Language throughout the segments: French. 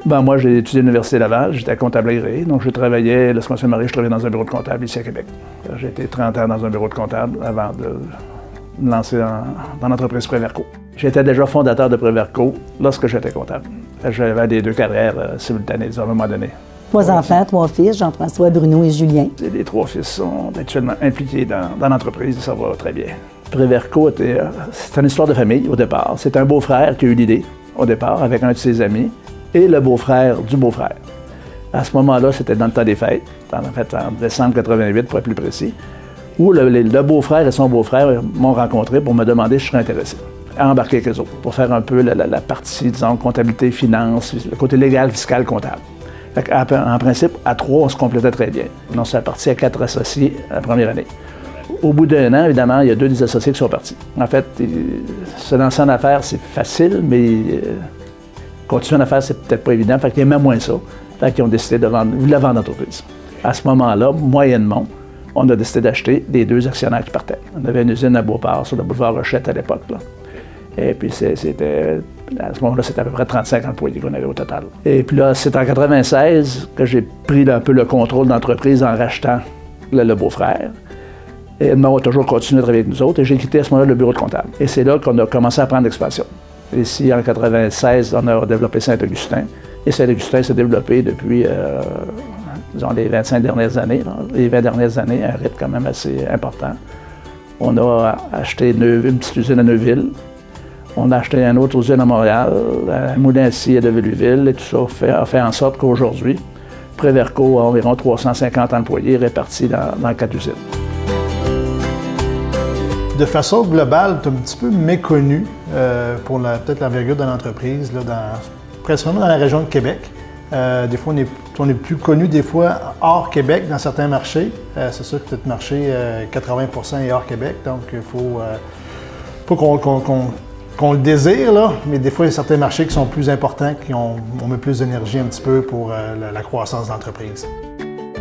Ben, moi, j'ai étudié à l'Université Laval, j'étais comptable agréé, donc je travaillais, lorsqu'on s'est marié, je travaillais dans un bureau de comptable ici à Québec. J'ai été 30 ans dans un bureau de comptable avant de me lancer dans l'entreprise Préverco. J'étais déjà fondateur de Préverco lorsque j'étais comptable. J'avais des deux carrières simultanées, disons, à un moment donné. 3 enfants, 3 fils, Jean-François, Bruno et Julien. Les 3 fils sont actuellement impliqués dans l'entreprise, ça va très bien. Préverco, c'est une histoire de famille au départ. C'est un beau-frère qui a eu l'idée au départ avec un de ses amis et le beau-frère du beau-frère. À ce moment-là, c'était dans le temps des fêtes, en décembre 88 pour être plus précis, où le beau-frère et son beau-frère m'ont rencontré pour me demander si je serais intéressé à embarquer avec eux autres, pour faire un peu la partie, disons, comptabilité, finance, le côté légal, fiscal, comptable. En principe, à 3, on se complétait très bien. On s'est parti à 4 associés la première année. Au bout d'1 an, évidemment, il y a 2 des associés qui sont partis. En fait, se lancer en affaires, c'est facile, mais continuer en affaires, c'est peut-être pas évident. Fait qu'ils aimaient moins ça. Fait qu'ils ont décidé de vendre l'entreprise. À ce moment-là, moyennement, on a décidé d'acheter les 2 actionnaires qui partaient. On avait une usine à Beauport, sur le boulevard Rochette à l'époque. Et puis, c'était, à ce moment-là, c'était à peu près 35 employés qu'on avait au total. Et puis là, c'est en 96 que j'ai pris un peu le contrôle de l'entreprise en rachetant le beau-frère. Et Edmond a toujours continué de travailler avec nous autres. Et j'ai quitté à ce moment-là le bureau de comptable. Et c'est là qu'on a commencé à prendre l'expansion. Ici, en 96, on a développé Saint-Augustin. Et Saint-Augustin s'est développé depuis, disons, les 25 dernières années. Les 20 dernières années, un rythme quand même assez important. On a acheté une petite usine à Neuville. On a acheté une autre usine à Montréal, un moulin à scie à de Velluville. Et tout ça a fait en sorte qu'aujourd'hui, Préverco a environ 350 employés répartis dans 4 usines. De façon globale, tu es un petit peu méconnu pour peut-être l'envergure de l'entreprise, principalement dans la région de Québec. Des fois, on est plus connu des fois hors Québec dans certains marchés. C'est sûr que notre marché, 80% est hors Québec, donc il faut qu'on le désire, là, mais des fois, il y a certains marchés qui sont plus importants, on met plus d'énergie un petit peu pour la croissance de l'entreprise.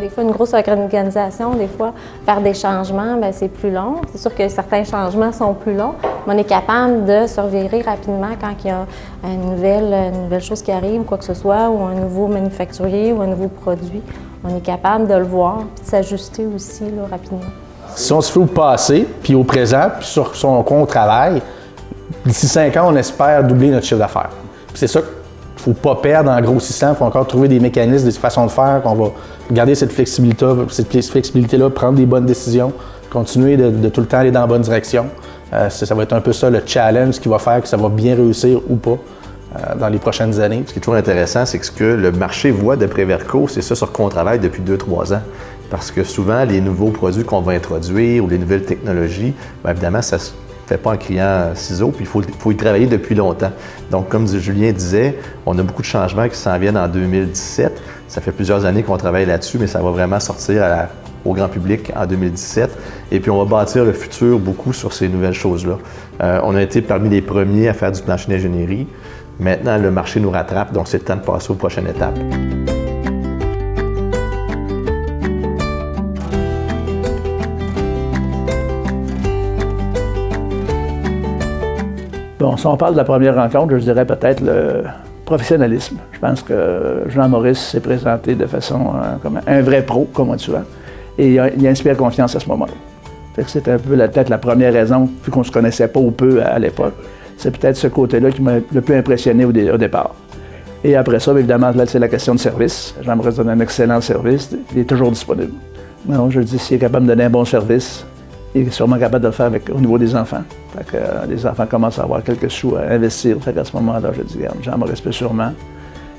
Des fois, une grosse organisation, des fois, faire des changements, bien, c'est plus long. C'est sûr que certains changements sont plus longs, mais on est capable de se revirer rapidement quand il y a une nouvelle chose qui arrive, quoi que ce soit, ou un nouveau manufacturier ou un nouveau produit. On est capable de le voir et de s'ajuster aussi là, rapidement. Si on se fait au passé, puis au présent, puis sur son compte travail, d'ici 5 ans, on espère doubler notre chiffre d'affaires. C'est ça qu'il ne faut pas perdre en grossissant, il faut encore trouver des mécanismes, des façons de faire, qu'on va garder cette flexibilité-là, prendre des bonnes décisions, continuer de tout le temps aller dans la bonne direction. Ça va être un peu ça le challenge qui va faire que ça va bien réussir ou pas dans les prochaines années. Ce qui est toujours intéressant, c'est que ce que le marché voit de Préverco, c'est ça sur quoi on travaille depuis 2-3 ans. Parce que souvent, les nouveaux produits qu'on va introduire ou les nouvelles technologies, bien évidemment, ça se fait pas en criant ciseaux, puis il faut y travailler depuis longtemps. Donc, comme Julien disait, on a beaucoup de changements qui s'en viennent en 2017. Ça fait plusieurs années qu'on travaille là-dessus, mais ça va vraiment sortir au grand public en 2017. Et puis, on va bâtir le futur beaucoup sur ces nouvelles choses-là. On a été parmi les premiers à faire du plancher d'ingénierie. Maintenant, le marché nous rattrape, donc c'est le temps de passer aux prochaines étapes. Bon, si on parle de la première rencontre, je dirais peut-être le professionnalisme. Je pense que Jean-Maurice s'est présenté de façon comme un vrai pro, comme on dit souvent, et il inspire confiance à ce moment-là. C'était un peu peut-être la première raison, vu qu'on ne se connaissait pas ou peu à l'époque. C'est peut-être ce côté-là qui m'a le plus impressionné au départ. Et après ça, évidemment, là, c'est la question de service. Jean-Maurice donne un excellent service, il est toujours disponible. Non, je dis, s'il est capable de donner un bon service, il est sûrement capable de le faire au niveau des enfants. Fait que, les enfants commencent à avoir quelques sous à investir. Fait qu'à ce moment-là, je dis, Jean-Maurice peut sûrement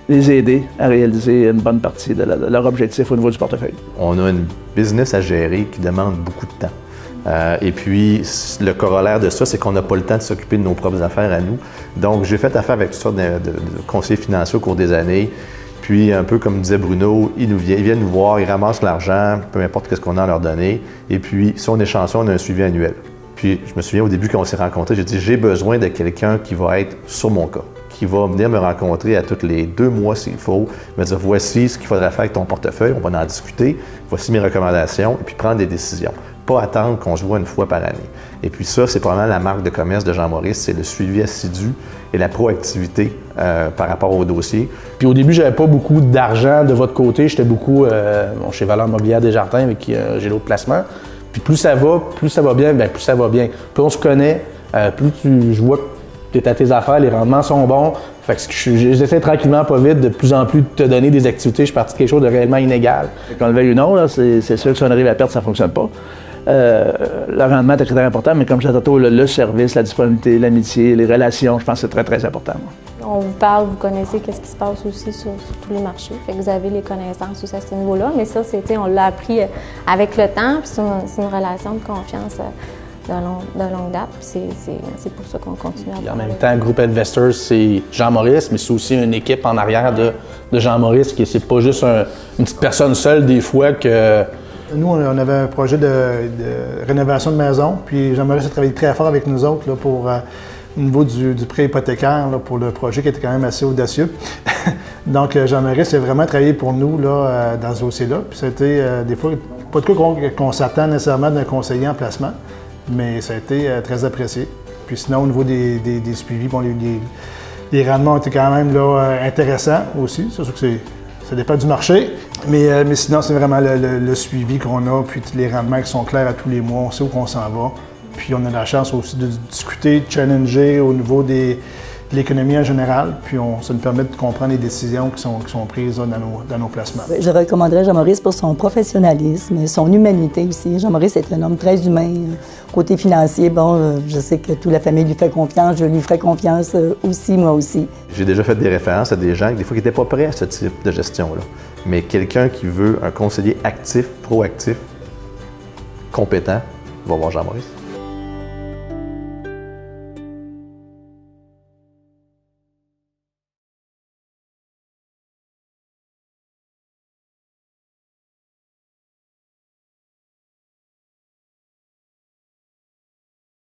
les aider à réaliser une bonne partie de leur objectif au niveau du portefeuille. On a une business à gérer qui demande beaucoup de temps. Et puis, le corollaire de ça, c'est qu'on n'a pas le temps de s'occuper de nos propres affaires à nous. Donc, j'ai fait affaire avec toutes sortes de conseillers financiers au cours des années. Puis, un peu comme disait Bruno, ils viennent nous voir, ils ramassent l'argent, peu importe ce qu'on a à leur donner. Et puis, si on est chanceux, on a un suivi annuel. Puis, je me souviens au début quand on s'est rencontrés, j'ai dit, j'ai besoin de quelqu'un qui va être sur mon cas, qui va venir me rencontrer à tous les 2 mois s'il faut, me dire, voici ce qu'il faudrait faire avec ton portefeuille, on va en discuter, voici mes recommandations, et puis prendre des décisions. pas attendre qu'on se voit une fois par année. Et puis ça, c'est probablement la marque de commerce de Jean-Maurice, c'est le suivi assidu et la proactivité par rapport au dossier. Puis au début, j'avais pas beaucoup d'argent de votre côté. J'étais beaucoup chez Valeur Mobilière Desjardins avec qui j'ai l'autre placement. Puis plus ça va bien, bien plus ça va bien. Plus on se connaît, je vois que tu es à tes affaires, les rendements sont bons. Fait que j'essaie tranquillement, pas vite, de plus en plus de te donner des activités. Je suis parti de quelque chose de réellement inégal. Qu'on le veuille ou non, là, c'est sûr que si on arrive à perdre, ça ne fonctionne pas. Le rendement est très important, mais comme je disais tantôt, le service, la disponibilité, l'amitié, les relations, je pense que c'est très, très important. On vous parle, vous connaissez qu'est-ce qui se passe aussi sur tous les marchés. Fait que vous avez les connaissances aussi à ce niveau-là. Mais ça, on l'a appris avec le temps, puis c'est une relation de confiance de longue date. C'est pour ça qu'on continue à Puis en parler. même temps, Group Investors, c'est Jean-Maurice, mais c'est aussi une équipe en arrière de Jean-Maurice, qui c'est pas juste une petite personne seule des fois que... Nous, on avait un projet de rénovation de maison, puis Jean-Maurice a travaillé très fort avec nous autres là, pour au niveau du prêt hypothécaire là, pour le projet qui était quand même assez audacieux. Donc, Jean-Maurice a vraiment travaillé pour nous là, dans ce dossier-là. Puis ça a été des fois pas de quoi qu'on s'attend nécessairement d'un conseiller en placement, mais ça a été très apprécié. Puis sinon, au niveau des suivis, bon, les rendements étaient quand même là, intéressants aussi. C'est sûr que ça dépend du marché, mais sinon, c'est vraiment le suivi qu'on a, puis les rendements qui sont clairs à tous les mois, on sait où on s'en va. Puis on a la chance aussi de discuter, de challenger au niveau de l'économie en général, puis ça nous permet de comprendre les décisions qui sont prises là, dans nos placements. Je recommanderais Jean-Maurice pour son professionnalisme, son humanité aussi. Jean-Maurice est un homme très humain. Côté financier, bon, je sais que toute la famille lui fait confiance, je lui ferai confiance aussi, moi aussi. J'ai déjà fait des références à des gens qui, des fois, qui n'étaient pas prêts à ce type de gestion-là. Mais quelqu'un qui veut un conseiller actif, proactif, compétent, va voir Jean-Maurice.